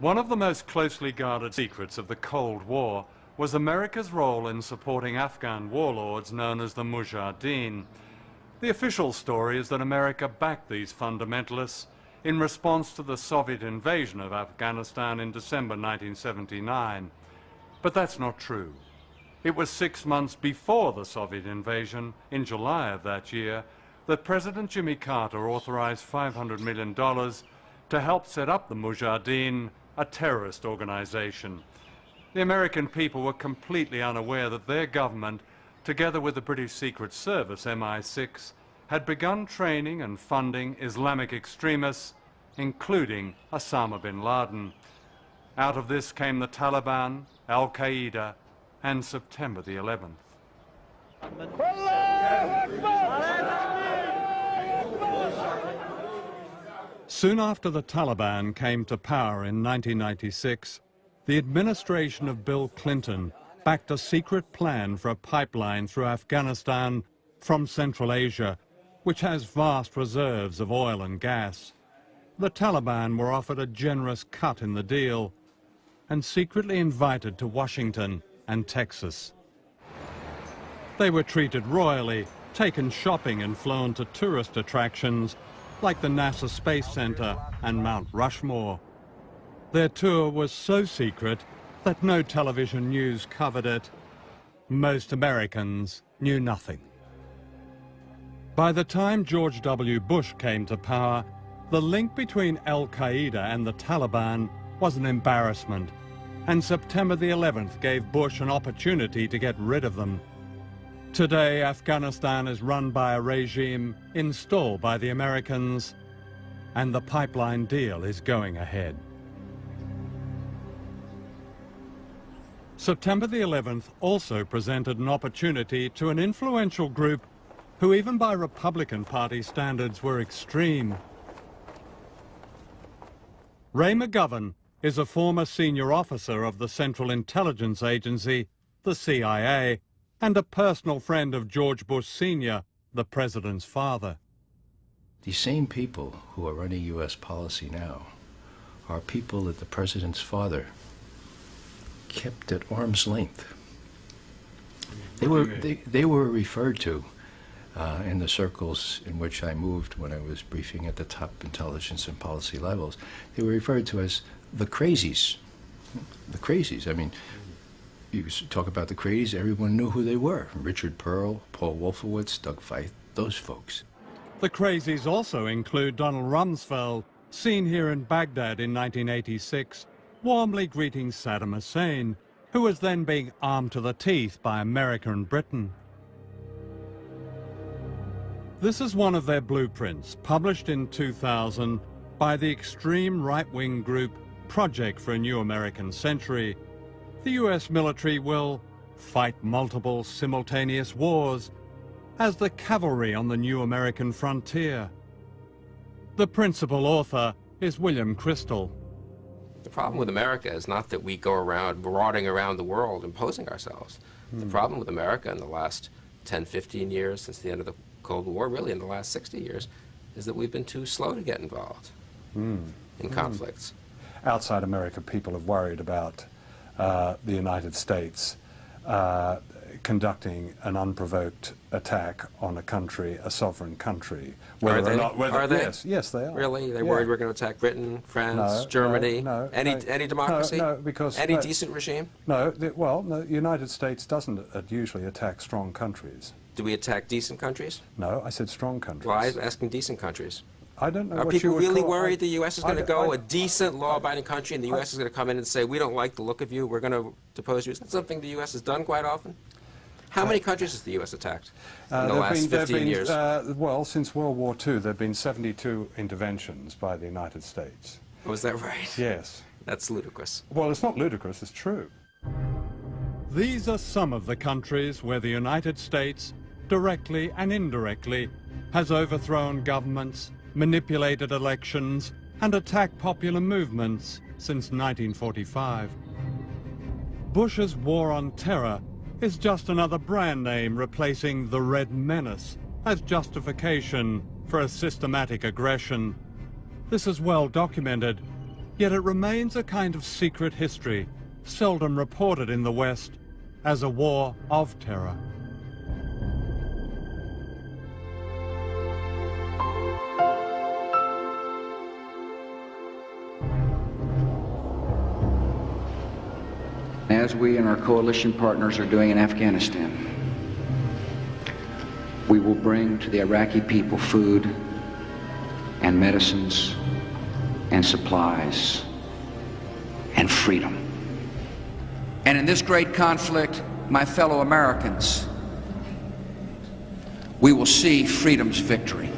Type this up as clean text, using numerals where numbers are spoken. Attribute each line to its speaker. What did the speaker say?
Speaker 1: One of the most closely guarded secrets of the Cold War was America's role in supporting Afghan warlords known as the Mujahideen. The official story is that America backed these fundamentalists in response to the Soviet invasion of Afghanistan in December 1979. But that's not true. It was 6 months before the Soviet invasion, in July of that year, that President Jimmy Carter authorized $500 million to help set up the Mujahideen, a terrorist organization. The American people were completely unaware that their government, together with the British Secret Service, MI6, had begun training and funding Islamic extremists, including Osama bin Laden. Out of this came the Taliban, Al-Qaeda, and September the 11th. Soon after the Taliban came to power in 1996, the administration of Bill Clinton backed a secret plan for a pipeline through Afghanistan from Central Asia, which has vast reserves of oil and gas. The Taliban were offered a generous cut in the deal and secretly invited to Washington and Texas. They were treated royally, taken shopping and flown to tourist attractions like the NASA Space Center and Mount Rushmore. Their tour was so secret that no television news covered it. Most Americans knew nothing. By the time George W. Bush came to power, the link between Al-Qaeda and the Taliban was an embarrassment, and September the 11th gave Bush an opportunity to get rid of them. Today, Afghanistan is run by a regime installed by the Americans, and the pipeline deal is going ahead. September the 11th also presented an opportunity to an influential group who, even by Republican Party standards, were extreme. Ray McGovern is a former senior officer of the Central Intelligence Agency, the CIA, and a personal friend of George Bush Sr., the president's father.
Speaker 2: The same people who are running U.S. policy now are people that the president's father kept at arm's length. They were referred to in the circles in which I moved when I was briefing at the top intelligence and policy levels. They were referred to as the crazies. The crazies. I mean, you talk about the crazies, everyone knew who they were. Richard Pearl, Paul Wolfowitz, Doug Feith, those folks.
Speaker 1: The crazies also include Donald Rumsfeld, seen here in Baghdad in 1986, warmly greeting Saddam Hussein, who was then being armed to the teeth by America and Britain. This is one of their blueprints, published in 2000 by the extreme right-wing group Project for a New American Century. The US military will fight multiple simultaneous wars as the cavalry on the new American frontier. The principal author is William Crystal.
Speaker 3: The problem with America is not that we go around marauding around the world imposing ourselves. The problem with America in the last 10, 15 years since the end of the Cold War, really in the last 60 years, is that we've been too slow to get involved in conflicts.
Speaker 4: Outside America, people have worried about the United States conducting an unprovoked attack on a country, a sovereign country.
Speaker 3: Are they? Are they?
Speaker 4: Yes, they are.
Speaker 3: Really? They're worried we're going to attack Britain, France, Germany, any democracy?
Speaker 4: No, because...
Speaker 3: Any decent regime?
Speaker 4: No, well, the United States doesn't usually attack strong countries.
Speaker 3: Do we attack decent countries?
Speaker 4: No, I said strong countries.
Speaker 3: Well, I'm asking decent countries.
Speaker 4: I don't know
Speaker 3: Are
Speaker 4: what
Speaker 3: people
Speaker 4: you would
Speaker 3: really
Speaker 4: call,
Speaker 3: worried the U.S. is going to go, a decent, law-abiding country, and the U.S. is going to come in and say, we don't like the look of you, we're going to depose you? Is that something the U.S. has done quite often? How many countries has the U.S. attacked in the last 15 years?
Speaker 4: Well, since World War II, there have been 72 interventions by the United States.
Speaker 3: Oh, is that right?
Speaker 4: Yes.
Speaker 3: That's ludicrous.
Speaker 4: Well, it's not ludicrous, it's true.
Speaker 1: These are some of the countries where the United States, directly and indirectly, has overthrown governments, manipulated elections, and attacked popular movements since 1945. Bush's war on terror is just another brand name replacing the Red Menace as justification for a systematic aggression. This is well documented. Yet it remains a kind of secret history, seldom reported in the West, as a war of terror.
Speaker 5: As we and our coalition partners are doing in Afghanistan, we will bring to the Iraqi people food and medicines and supplies and freedom. And in this great conflict, my fellow Americans, we will see freedom's victory.